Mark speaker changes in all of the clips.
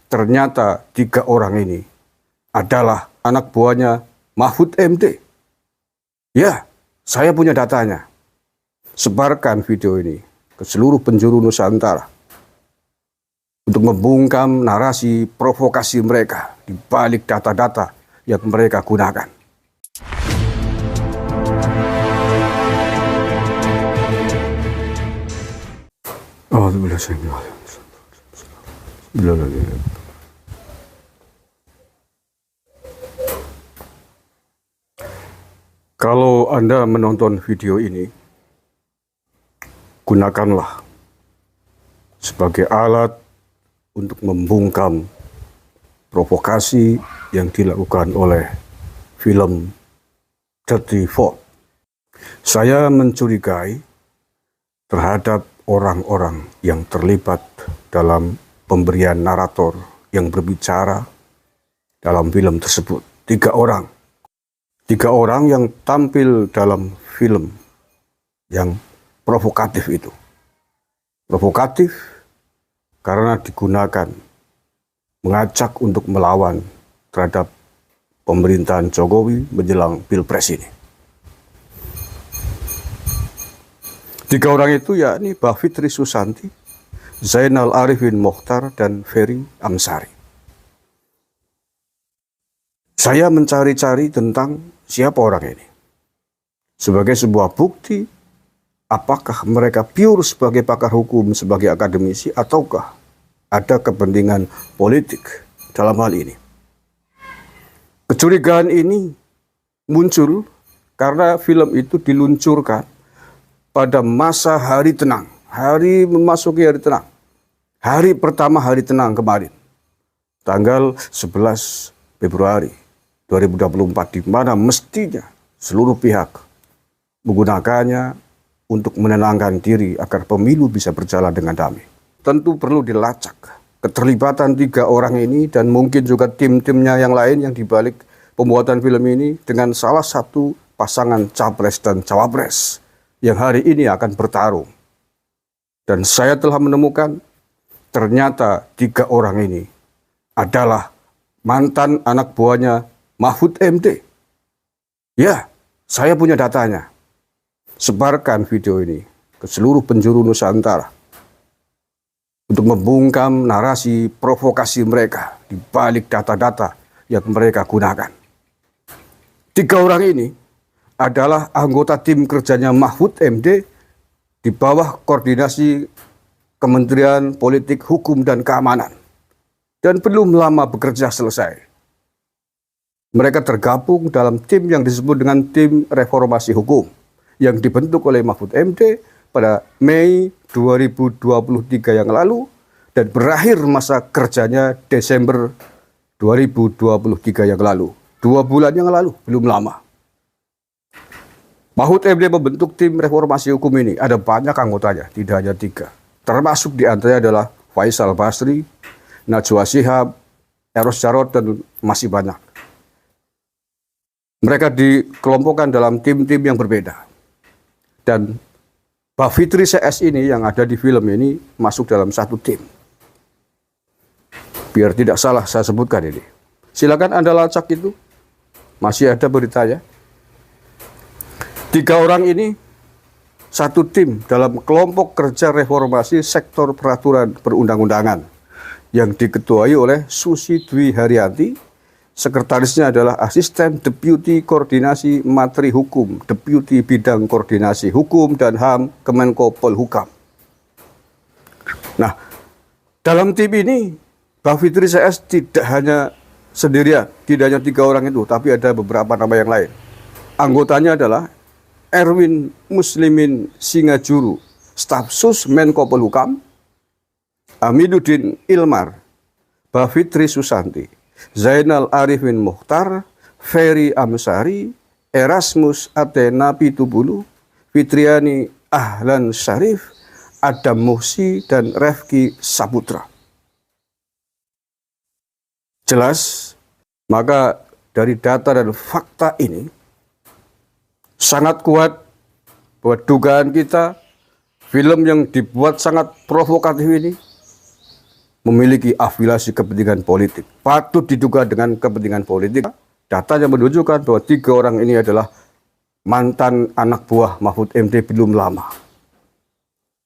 Speaker 1: Ternyata 3 orang ini adalah anak buahnya Mahfud MD. Ya, saya punya datanya. Sebarkan video ini ke seluruh penjuru Nusantara untuk membungkam narasi provokasi mereka di balik data-data yang mereka gunakan. Kalau Anda menonton video ini, gunakanlah sebagai alat untuk membungkam provokasi yang dilakukan oleh film Dirty Fort. Saya mencurigai terhadap orang-orang yang terlibat dalam pemberian narator yang berbicara dalam film tersebut. 3 orang. 3 orang yang tampil dalam film yang provokatif itu. Provokatif karena digunakan mengajak untuk melawan terhadap pemerintahan Jokowi menjelang Pilpres ini. 3 orang itu yakni Mbak Fitri Susanti, Zainal Arifin Mokhtar, dan Ferry Amsari. Saya mencari-cari tentang siapa orang ini. Sebagai sebuah bukti, apakah mereka pure sebagai pakar hukum, sebagai akademisi, ataukah ada kepentingan politik dalam hal ini. Kecurigaan ini muncul karena film itu diluncurkan pada masa hari tenang, hari memasuki hari tenang. Hari pertama hari tenang kemarin, tanggal 11 Februari 2024, di mana mestinya seluruh pihak menggunakannya untuk menenangkan diri agar pemilu bisa berjalan dengan damai. Tentu perlu dilacak keterlibatan 3 orang ini dan mungkin juga tim-timnya yang lain yang dibalik pembuatan film ini dengan salah satu pasangan capres dan cawapres yang hari ini akan bertarung. Dan saya telah menemukan ternyata 3 orang ini adalah mantan anak buahnya Mahfud MD. Ya, saya punya datanya. Sebarkan video ini ke seluruh penjuru Nusantara untuk membungkam narasi provokasi mereka di balik data-data yang mereka gunakan. 3 orang ini adalah anggota tim kerjanya Mahfud MD di bawah koordinasi Kementerian Politik, Hukum, dan Keamanan. Dan belum lama bekerja selesai. Mereka tergabung dalam tim yang disebut dengan tim reformasi hukum yang dibentuk oleh Mahfud MD pada Mei 2023 yang lalu dan berakhir masa kerjanya Desember 2023 yang lalu. 2 bulan yang lalu, belum lama. Mahfud MD membentuk tim reformasi hukum ini. Ada banyak anggotanya, tidak hanya 3. Termasuk di antaranya adalah Faisal Basri, Najwa Shihab, Eros Jarot, dan masih banyak. Mereka dikelompokkan dalam tim-tim yang berbeda. Dan Mbak Fitri CS ini yang ada di film ini masuk dalam satu tim. Biar tidak salah saya sebutkan ini. Silakan Anda lacak itu. Masih ada beritanya. 3 orang ini satu tim dalam kelompok kerja reformasi sektor peraturan perundang-undangan yang diketuai oleh Susi Dwi Haryanti. Sekretarisnya adalah Asisten Deputi Koordinasi Materi Hukum, Deputi Bidang Koordinasi Hukum dan HAM Kemenko Polhukam. Nah, dalam tim ini, Mbak Fitri CS tidak hanya sendirian, tidak hanya 3 orang itu, tapi ada beberapa nama yang lain. Anggotanya adalah Erwin Muslimin Singajuru, Staf Sus Menko Polhukam, Amiduddin Ilmar, Mbak Fitri Susanti, Zainal Arifin Mokhtar, Ferry Amsari, Erasmus Athena Pitubulu, Fitriani Ahlan Syarif, Adam Muhsi, dan Refki Saputra. Jelas, maka dari data dan fakta ini sangat kuat bahwa dugaan kita film yang dibuat sangat provokatif ini memiliki afiliasi kepentingan politik. Patut diduga dengan kepentingan politik. Datanya menunjukkan bahwa 3 orang ini adalah mantan anak buah Mahfud MD belum lama,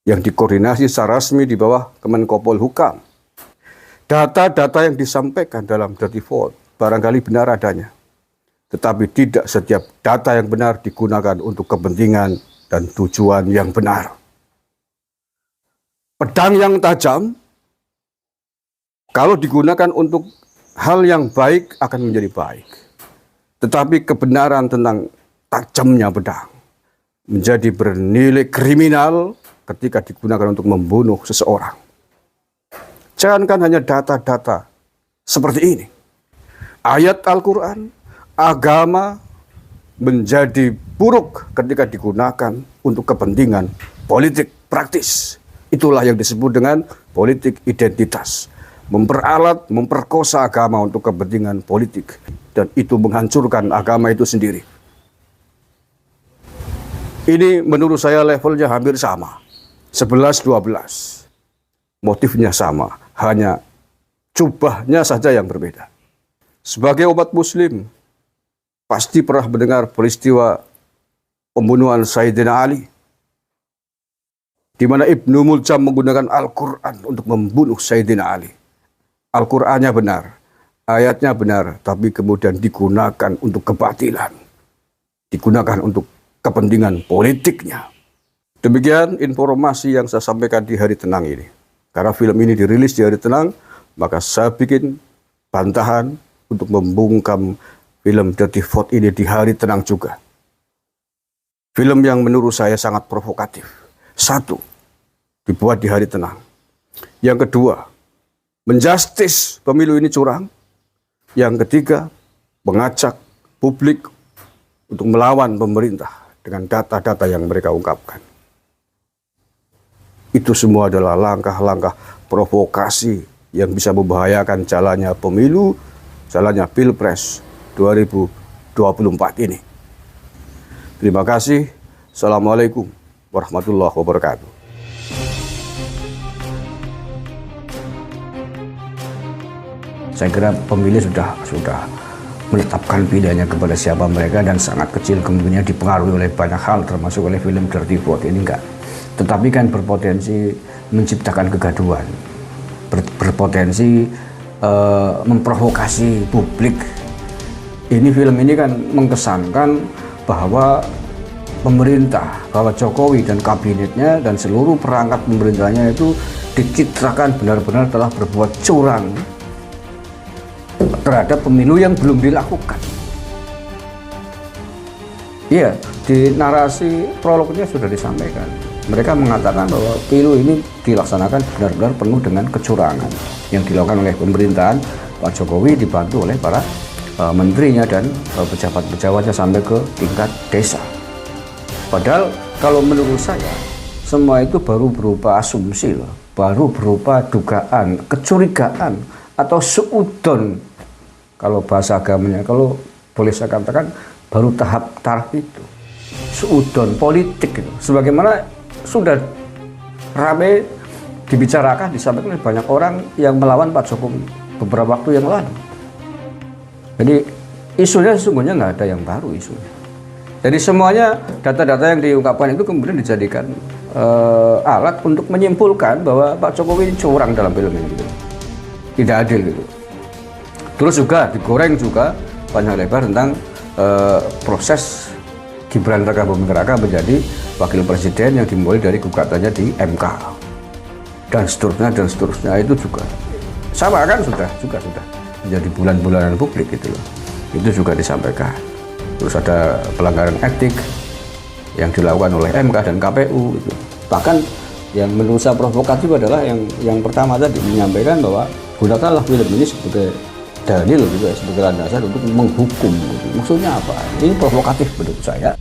Speaker 1: yang dikoordinasi secara resmi di bawah Kemenkopol Hukam. Data-data yang disampaikan dalam Dirty Vote barangkali benar adanya, tetapi tidak setiap data yang benar digunakan untuk kepentingan dan tujuan yang benar. Pedang yang tajam, kalau digunakan untuk hal yang baik akan menjadi baik. Tetapi kebenaran tentang tajamnya pedang menjadi bernilai kriminal ketika digunakan untuk membunuh seseorang. Jangankan hanya data-data seperti ini. Ayat Al-Quran, agama menjadi buruk ketika digunakan untuk kepentingan politik praktis. Itulah yang disebut dengan politik identitas. Memperalat, memperkosa agama untuk kepentingan politik. Dan itu menghancurkan agama itu sendiri. Ini menurut saya levelnya hampir sama. 11-12. Motifnya sama, hanya jubahnya saja yang berbeda. Sebagai umat muslim, pasti pernah mendengar peristiwa pembunuhan Sayyidina Ali, di mana Ibnu Muljam menggunakan Al-Quran untuk membunuh Sayyidina Ali. Al-Qurannya benar, ayatnya benar, tapi kemudian digunakan untuk kebatilan, digunakan untuk kepentingan politiknya. Demikian informasi yang saya sampaikan di hari tenang ini. Karena film ini dirilis di hari tenang, maka saya bikin bantahan untuk membungkam film Dirty Vote ini di hari tenang juga. Film yang menurut saya sangat provokatif. 1, dibuat di hari tenang. Yang kedua, menjustis pemilu ini curang. Yang ketiga, mengajak publik untuk melawan pemerintah dengan data-data yang mereka ungkapkan. Itu semua adalah langkah-langkah provokasi yang bisa membahayakan jalannya pemilu, jalannya Pilpres 2024 ini. Terima kasih. Assalamualaikum warahmatullahi wabarakatuh. Saya kira pemilih sudah menetapkan pilihannya kepada siapa mereka, dan sangat kecil kemungkinan dipengaruhi oleh banyak hal, termasuk oleh film Dirty Vote ini enggak. Tetapi kan berpotensi menciptakan kegaduhan, berpotensi memprovokasi publik. Ini film ini kan mengesankan bahwa pemerintah, bahwa Jokowi dan kabinetnya dan seluruh perangkat pemerintahnya itu dicitrakan benar-benar telah berbuat curang terhadap pemilu yang belum dilakukan. Iya, di narasi prolognya sudah disampaikan. Mereka mengatakan bahwa pemilu ini dilaksanakan benar-benar penuh dengan kecurangan yang dilakukan oleh pemerintahan Pak Jokowi dibantu oleh para menterinya dan pejabat-pejabatnya sampai ke tingkat desa. Padahal kalau menurut saya semua itu baru berupa asumsi loh, baru berupa dugaan, kecurigaan atau suudon. Kalau bahasa agamanya, kalau boleh saya katakan, baru tahap itu, suudon politik gitu. Sebagaimana sudah ramai dibicarakan, disampaikan oleh banyak orang yang melawan Pak Jokowi beberapa waktu yang lalu. Jadi isunya sesungguhnya nggak ada yang baru isunya. Jadi semuanya data-data yang diungkapkan itu kemudian dijadikan alat untuk menyimpulkan bahwa Pak Jokowi ini curang dalam film ini, gitu. Tidak adil gitu. Terus juga digoreng juga panjang lebar tentang proses Gibran Rakabuming Raka menjadi wakil presiden yang dimulai dari gugatannya di MK dan seterusnya itu juga sama kan sudah menjadi bulan-bulanan publik gitu loh. Itu juga disampaikan. Terus ada pelanggaran etik yang dilakukan oleh MK dan KPU itu. Bahkan yang menurut saya provokatif adalah yang pertama tadi menyampaikan bahwa gunakanlah film ini sebagai dalil juga sebagai landasan untuk menghukum. Maksudnya apa? Ini provokatif menurut saya.